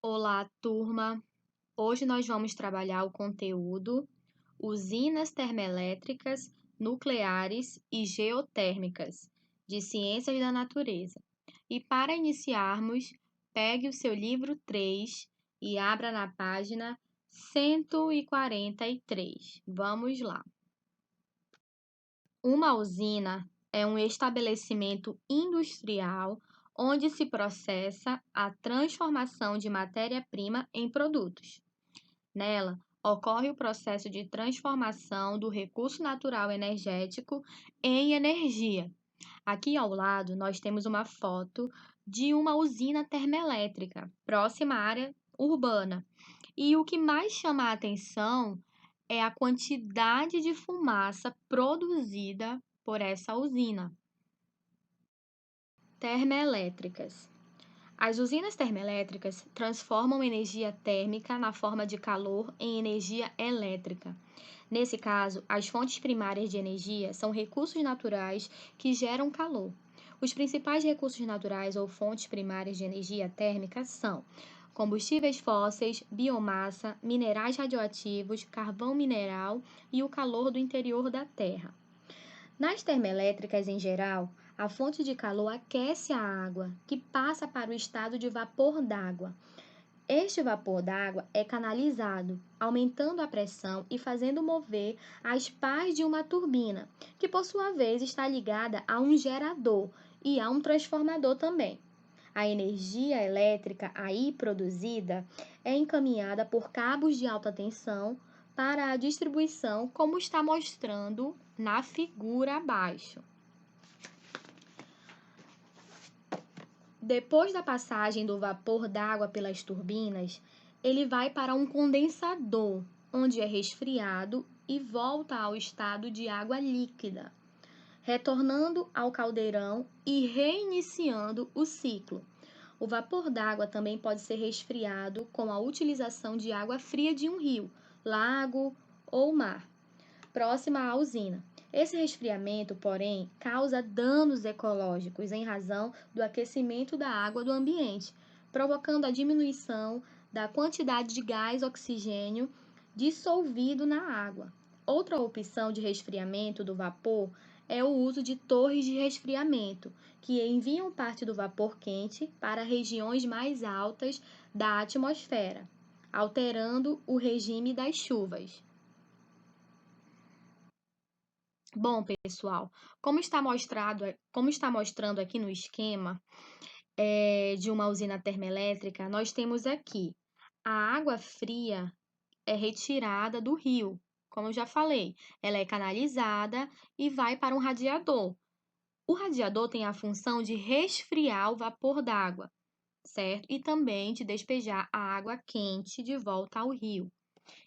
Olá, turma! Hoje nós vamos trabalhar o conteúdo Usinas Termoelétricas, Nucleares e Geotérmicas, de Ciências da Natureza. E para iniciarmos, pegue o seu livro 3 e abra na página 143. Vamos lá! Uma usina é um estabelecimento industrial onde se processa a transformação de matéria-prima em produtos. Nela, ocorre o processo de transformação do recurso natural energético em energia. Aqui ao lado, nós temos uma foto de uma usina termoelétrica próxima à área urbana. E o que mais chama a atenção é a quantidade de fumaça produzida por essa usina. Termoelétricas. As usinas termoelétricas transformam energia térmica na forma de calor em energia elétrica. Nesse caso, as fontes primárias de energia são recursos naturais que geram calor. Os principais recursos naturais ou fontes primárias de energia térmica são combustíveis fósseis, biomassa, minerais radioativos, carvão mineral e o calor do interior da Terra. Nas termoelétricas em geral, a fonte de calor aquece a água, que passa para o estado de vapor d'água. Este vapor d'água é canalizado, aumentando a pressão e fazendo mover as pás de uma turbina, que por sua vez está ligada a um gerador e a um transformador também. A energia elétrica aí produzida é encaminhada por cabos de alta tensão para a distribuição, como está mostrando na figura abaixo. Depois da passagem do vapor d'água pelas turbinas, ele vai para um condensador, onde é resfriado e volta ao estado de água líquida, retornando ao caldeirão e reiniciando o ciclo. O vapor d'água também pode ser resfriado com a utilização de água fria de um rio, lago ou mar, próxima à usina. Esse resfriamento, porém, causa danos ecológicos em razão do aquecimento da água do ambiente, provocando a diminuição da quantidade de gás oxigênio dissolvido na água. Outra opção de resfriamento do vapor é o uso de torres de resfriamento, que enviam parte do vapor quente para regiões mais altas da atmosfera, alterando o regime das chuvas. Bom, pessoal, como está mostrando aqui no esquema de uma usina termoelétrica, nós temos aqui a água fria é retirada do rio, como eu já falei, ela é canalizada e vai para um radiador. O radiador tem a função de resfriar o vapor d'água, certo? E também de despejar a água quente de volta ao rio.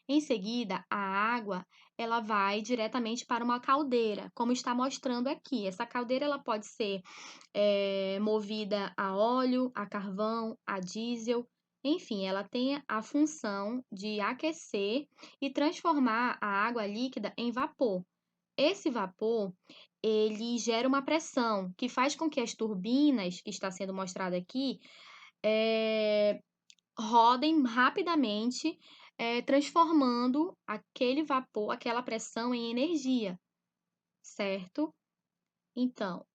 Em seguida, a água ela vai diretamente para uma caldeira, como está mostrando aqui. Essa caldeira ela pode ser movida a óleo, a carvão, a diesel. Enfim, ela tem a função de aquecer e transformar a água líquida em vapor. Esse vapor, ele gera uma pressão que faz com que as turbinas, que está sendo mostrada aqui, rodem rapidamente, transformando aquele vapor, aquela pressão em energia, certo? Então,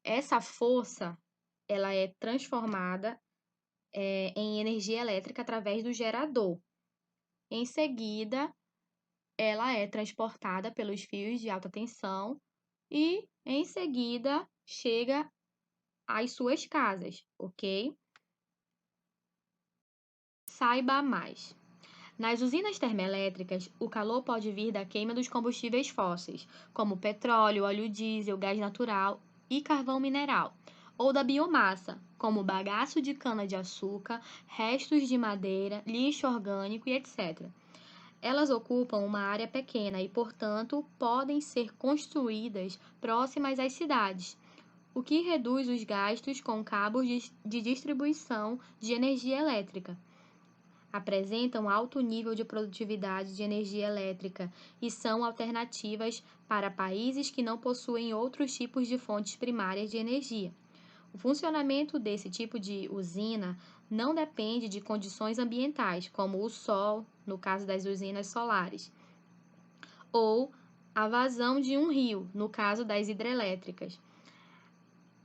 essa força, ela é transformada em energia elétrica através do gerador. Em seguida, ela é transportada pelos fios de alta tensão e, em seguida, chega às suas casas, ok? Saiba mais. Nas usinas termoelétricas, o calor pode vir da queima dos combustíveis fósseis, como petróleo, óleo diesel, gás natural e carvão mineral, ou da biomassa, como bagaço de cana-de-açúcar, restos de madeira, lixo orgânico e etc. Elas ocupam uma área pequena e, portanto, podem ser construídas próximas às cidades, o que reduz os gastos com cabos de distribuição de energia elétrica. Apresentam alto nível de produtividade de energia elétrica e são alternativas para países que não possuem outros tipos de fontes primárias de energia. O funcionamento desse tipo de usina não depende de condições ambientais, como o sol, no caso das usinas solares, ou a vazão de um rio, no caso das hidrelétricas.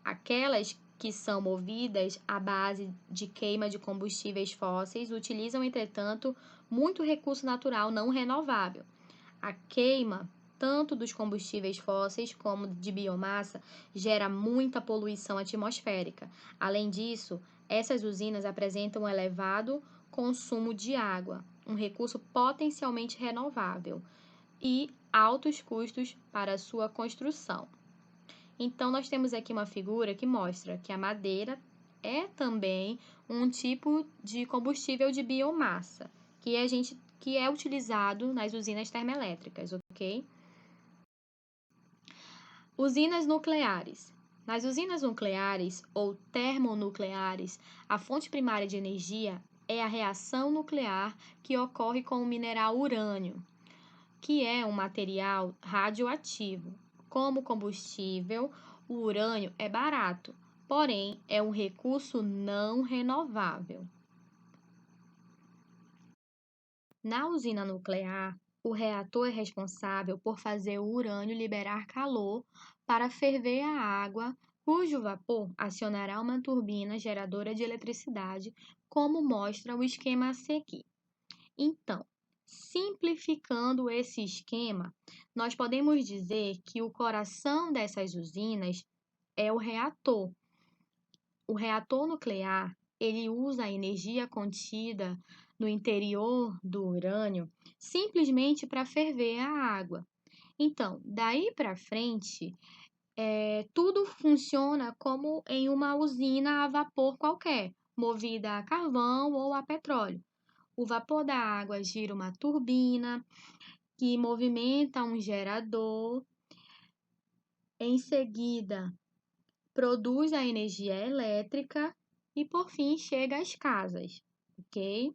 Aquelas que são movidas à base de queima de combustíveis fósseis utilizam, entretanto, muito recurso natural não renovável. A queima, tanto dos combustíveis fósseis como de biomassa, gera muita poluição atmosférica. Além disso, essas usinas apresentam um elevado consumo de água, um recurso potencialmente renovável, e altos custos para sua construção. Então, nós temos aqui uma figura que mostra que a madeira é também um tipo de combustível de biomassa, que é utilizado nas usinas termoelétricas, ok? Usinas nucleares. Nas usinas nucleares ou termonucleares, a fonte primária de energia é a reação nuclear que ocorre com o mineral urânio, que é um material radioativo. Como combustível, o urânio é barato, porém é um recurso não renovável. Na usina nuclear, o reator é responsável por fazer o urânio liberar calor para ferver a água, cujo vapor acionará uma turbina geradora de eletricidade, como mostra o esquema a seguir. Então, simplificando esse esquema, nós podemos dizer que o coração dessas usinas é o reator. O reator nuclear, ele usa a energia contida no interior do urânio simplesmente para ferver a água. Então, daí para frente, tudo funciona como em uma usina a vapor qualquer, movida a carvão ou a petróleo. O vapor da água gira uma turbina que movimenta um gerador. Em seguida, produz a energia elétrica e, por fim, chega às casas, ok?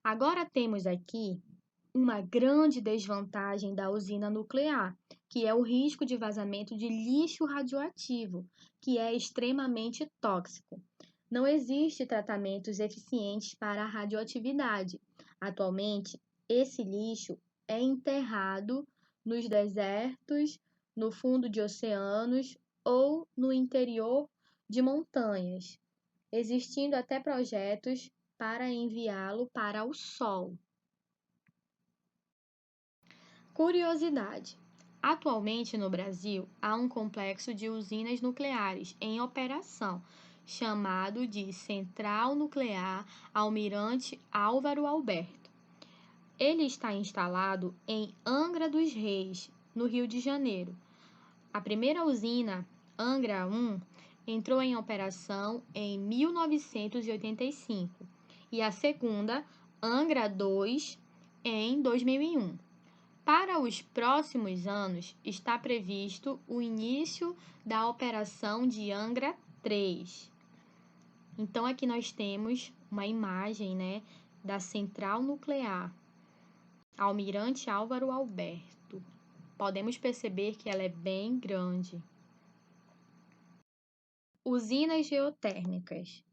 Agora temos aqui uma grande desvantagem da usina nuclear, que é o risco de vazamento de lixo radioativo, que é extremamente tóxico. Não existe tratamentos eficientes para a radioatividade. Atualmente, esse lixo é enterrado nos desertos, no fundo de oceanos ou no interior de montanhas, existindo até projetos para enviá-lo para o Sol. Curiosidade: atualmente no Brasil há um complexo de usinas nucleares em operação, chamado de Central Nuclear Almirante Álvaro Alberto. Ele está instalado em Angra dos Reis, no Rio de Janeiro. A primeira usina, Angra 1, entrou em operação em 1985 e a segunda, Angra 2, em 2001. Para os próximos anos, está previsto o início da operação de Angra 3. Então, aqui nós temos uma imagem, né, da central nuclear Almirante Álvaro Alberto. Podemos perceber que ela é bem grande. Usinas geotérmicas.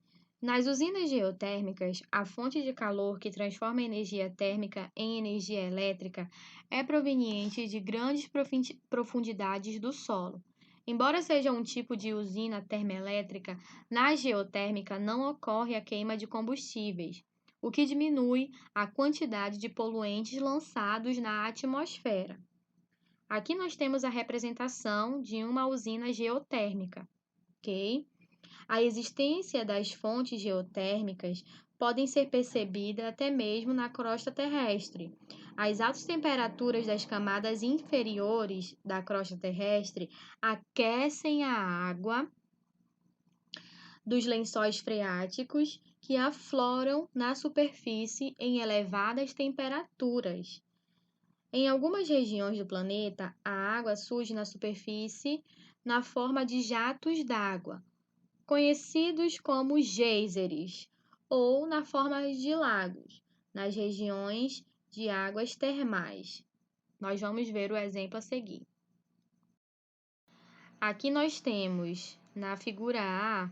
Nas usinas geotérmicas, a fonte de calor que transforma a energia térmica em energia elétrica é proveniente de grandes profundidades do solo. Embora seja um tipo de usina termoelétrica, na geotérmica não ocorre a queima de combustíveis, o que diminui a quantidade de poluentes lançados na atmosfera. Aqui nós temos a representação de uma usina geotérmica, ok? A existência das fontes geotérmicas podem ser percebidas até mesmo na crosta terrestre. As altas temperaturas das camadas inferiores da crosta terrestre aquecem a água dos lençóis freáticos que afloram na superfície em elevadas temperaturas. Em algumas regiões do planeta, a água surge na superfície na forma de jatos d'água, conhecidos como geysers, ou na forma de lagos, nas regiões de águas termais. Nós vamos ver o exemplo a seguir. Aqui nós temos, na figura A,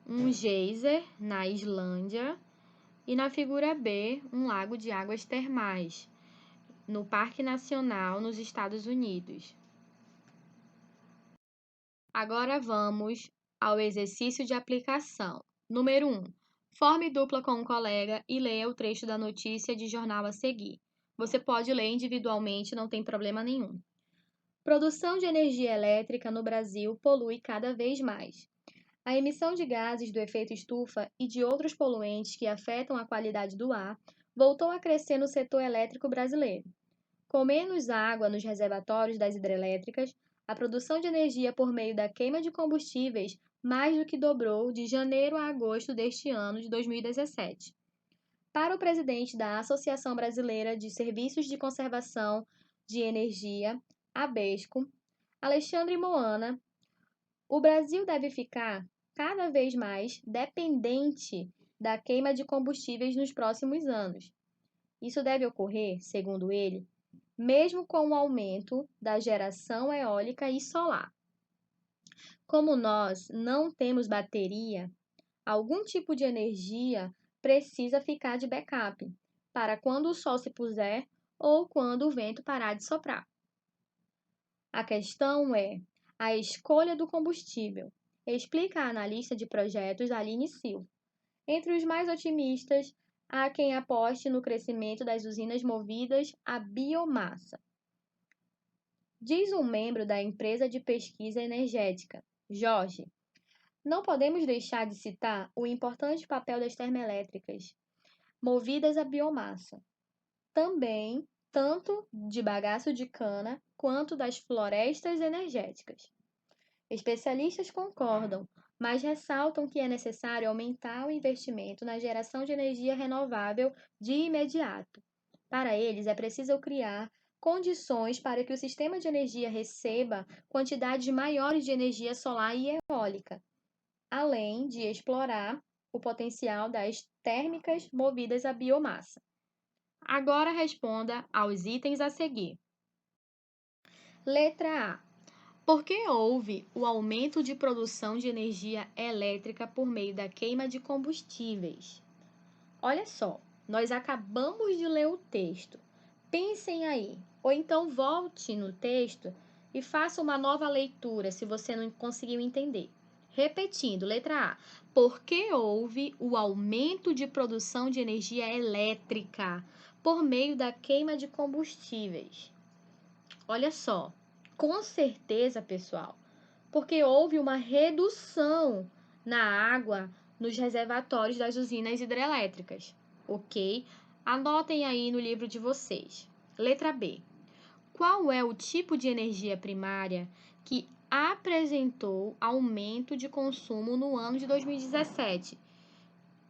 um geyser na Islândia e na figura B, um lago de águas termais no Parque Nacional nos Estados Unidos. Agora vamos ao exercício de aplicação. Número 1. Forme dupla com um colega e leia o trecho da notícia de jornal a seguir. Você pode ler individualmente, não tem problema nenhum. Produção de energia elétrica no Brasil polui cada vez mais. A emissão de gases do efeito estufa e de outros poluentes que afetam a qualidade do ar voltou a crescer no setor elétrico brasileiro. Com menos água nos reservatórios das hidrelétricas, a produção de energia por meio da queima de combustíveis mais do que dobrou de janeiro a agosto deste ano de 2017. Para o presidente da Associação Brasileira de Serviços de Conservação de Energia, ABESCO, Alexandre Moana, o Brasil deve ficar cada vez mais dependente da queima de combustíveis nos próximos anos. Isso deve ocorrer, segundo ele, mesmo com o aumento da geração eólica e solar. Como nós não temos bateria, algum tipo de energia precisa ficar de backup para quando o sol se puser ou quando o vento parar de soprar. A questão é a escolha do combustível, explica a analista de projetos Aline Silva. Entre os mais otimistas, há quem aposte no crescimento das usinas movidas a biomassa. Diz um membro da empresa de pesquisa energética, Jorge, não podemos deixar de citar o importante papel das termoelétricas, movidas a biomassa. Também, tanto de bagaço de cana quanto das florestas energéticas. Especialistas concordam, mas ressaltam que é necessário aumentar o investimento na geração de energia renovável de imediato. Para eles, é preciso criar condições para que o sistema de energia receba quantidades maiores de energia solar e eólica, além de explorar o potencial das térmicas movidas a biomassa. Agora responda aos itens a seguir. Letra A. Por que houve o aumento de produção de energia elétrica por meio da queima de combustíveis? Olha só, nós acabamos de ler o texto. Pensem aí, ou então volte no texto e faça uma nova leitura se você não conseguiu entender. Repetindo, letra A. Por que houve o aumento de produção de energia elétrica por meio da queima de combustíveis? Olha só, com certeza, pessoal, porque houve uma redução na água nos reservatórios das usinas hidrelétricas, ok? Anotem aí no livro de vocês. Letra B. Qual é o tipo de energia primária que apresentou aumento de consumo no ano de 2017?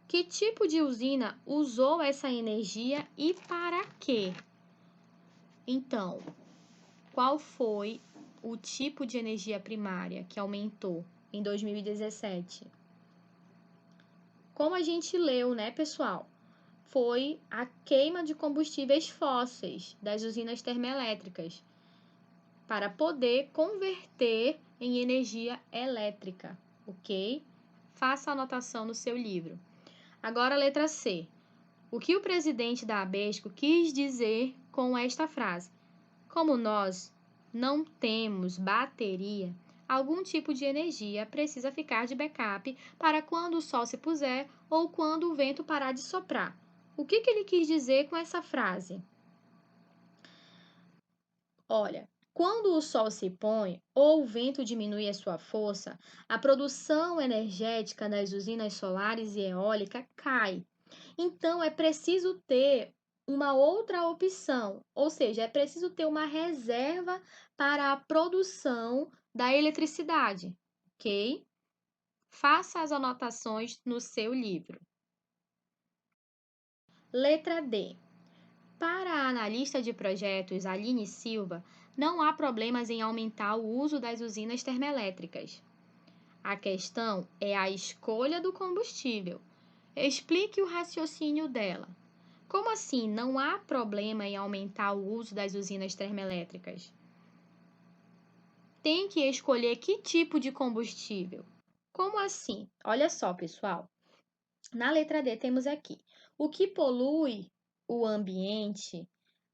Que tipo de usina usou essa energia e para quê? Então, qual foi o tipo de energia primária que aumentou em 2017? Como a gente leu, né, pessoal? Foi a queima de combustíveis fósseis das usinas termoelétricas para poder converter em energia elétrica, ok? Faça a anotação no seu livro. Agora, a letra C. O que o presidente da ABESCO quis dizer com esta frase? Como nós não temos bateria, algum tipo de energia precisa ficar de backup para quando o sol se puser ou quando o vento parar de soprar. O que ele quis dizer com essa frase? Olha, quando o sol se põe ou o vento diminui a sua força, a produção energética das usinas solares e eólicas cai. Então, é preciso ter uma outra opção, ou seja, é preciso ter uma reserva para a produção da eletricidade, ok? Faça as anotações no seu livro. Letra D. Para a analista de projetos Aline Silva, não há problemas em aumentar o uso das usinas termoelétricas. A questão é a escolha do combustível. Explique o raciocínio dela. Como assim não há problema em aumentar o uso das usinas termoelétricas? Tem que escolher que tipo de combustível. Como assim? Olha só, pessoal. Na letra D temos aqui: o que polui o ambiente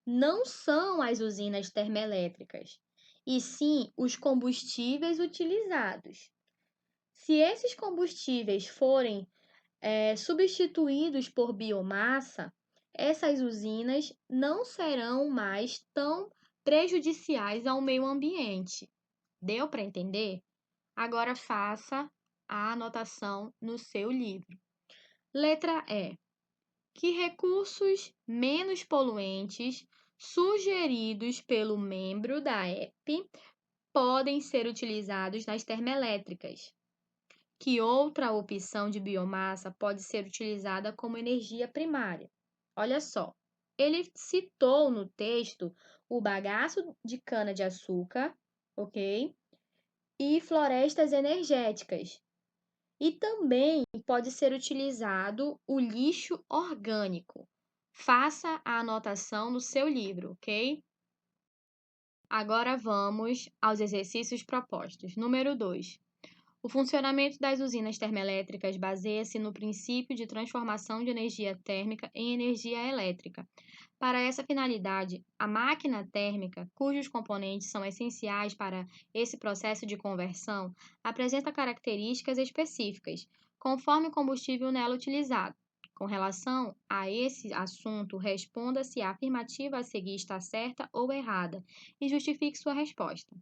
não são as usinas termoelétricas, e sim os combustíveis utilizados. Se esses combustíveis forem substituídos por biomassa, essas usinas não serão mais tão prejudiciais ao meio ambiente. Deu para entender? Agora faça a anotação no seu livro. Letra E. Que recursos menos poluentes sugeridos pelo membro da EP podem ser utilizados nas termoelétricas? Que outra opção de biomassa pode ser utilizada como energia primária? Olha só, ele citou no texto o bagaço de cana-de-açúcar, ok? E florestas energéticas. E também pode ser utilizado o lixo orgânico. Faça a anotação no seu livro, ok? Agora vamos aos exercícios propostos. Número 2. O funcionamento das usinas termoelétricas baseia-se no princípio de transformação de energia térmica em energia elétrica. Para essa finalidade, a máquina térmica, cujos componentes são essenciais para esse processo de conversão, apresenta características específicas, conforme o combustível nela utilizado. Com relação a esse assunto, responda se a afirmativa a seguir está certa ou errada e justifique sua resposta.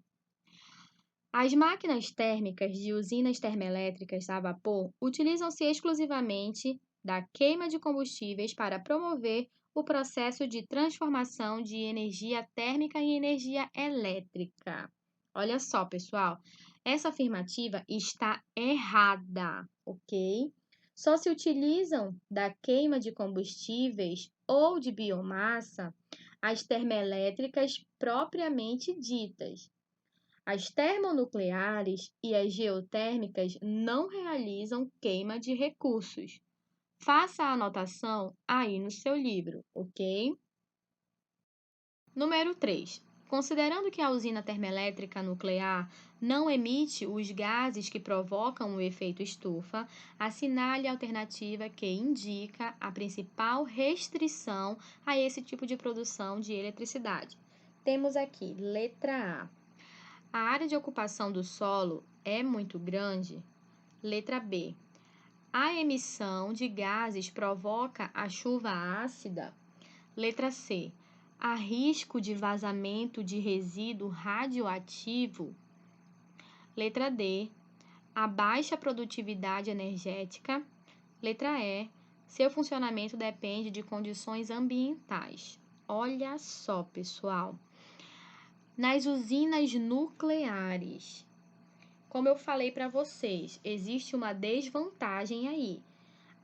As máquinas térmicas de usinas termoelétricas a vapor utilizam-se exclusivamente da queima de combustíveis para promover o processo de transformação de energia térmica em energia elétrica. Olha só, pessoal, essa afirmativa está errada, ok? Só se utilizam da queima de combustíveis ou de biomassa as termoelétricas propriamente ditas. As termonucleares e as geotérmicas não realizam queima de recursos. Faça a anotação aí no seu livro, ok? Número 3. Considerando que a usina termoelétrica nuclear não emite os gases que provocam o efeito estufa, assinale a alternativa que indica a principal restrição a esse tipo de produção de eletricidade. Temos aqui, letra A. A área de ocupação do solo é muito grande? Letra B. A emissão de gases provoca a chuva ácida? Letra C. Há risco de vazamento de resíduo radioativo? Letra D. A baixa produtividade energética? Letra E. Seu funcionamento depende de condições ambientais. Olha só, pessoal. Nas usinas nucleares, como eu falei para vocês, existe uma desvantagem aí.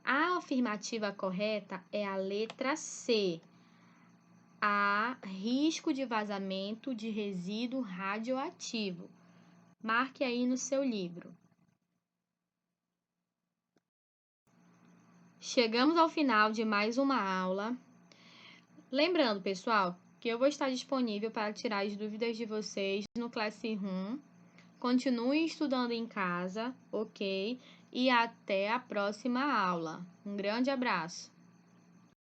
A afirmativa correta é a letra C. Há risco de vazamento de resíduo radioativo. Marque aí no seu livro. Chegamos ao final de mais uma aula. Lembrando, pessoal, que eu vou estar disponível para tirar as dúvidas de vocês no Classroom. Continue estudando em casa, ok? E até a próxima aula. Um grande abraço!